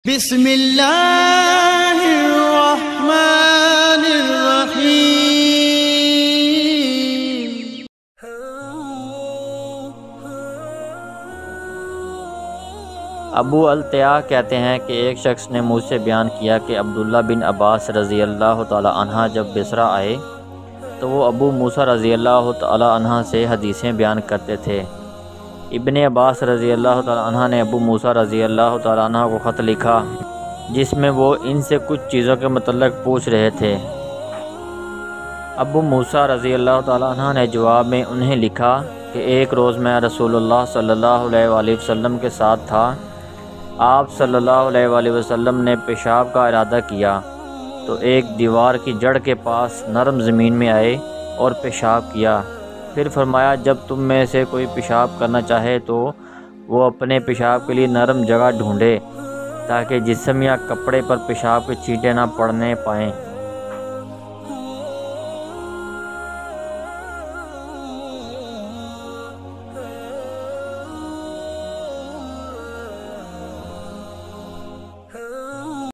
بسم اللہ الرحمن الرحیم۔ ابو التیاہ کہتے ہیں کہ ایک شخص نے مجھ سے بیان کیا کہ عبداللہ بن عباس رضی اللہ تعالی عنہ جب بصرہ آئے تو وہ ابو موسیٰ رضی اللہ تعالی عنہ سے حدیثیں بیان کرتے تھے۔ ابن عباس رضی اللہ تعالی عنہ نے ابو موسیٰ رضی اللہ تعالی عنہ کو خط لکھا جس میں وہ ان سے کچھ چیزوں کے متعلق پوچھ رہے تھے۔ ابو موسیٰ رضی اللہ تعالی عنہ نے جواب میں انہیں لکھا کہ ایک روز میں رسول اللہ صلی اللہ علیہ وآلہ وسلم کے ساتھ تھا۔ آپ صلی اللہ علیہ وآلہ وسلم نے پیشاب کا ارادہ کیا تو ایک دیوار کی جڑ کے پاس نرم زمین میں آئے اور پیشاب کیا۔ پھر فرمایا جب تم میں سے کوئی پیشاب کرنا چاہے تو وہ اپنے پیشاب کے لیے نرم جگہ ڈھونڈے تاکہ جسم یا کپڑے پر پیشاب کے چھینٹے نہ پڑنے پائیں۔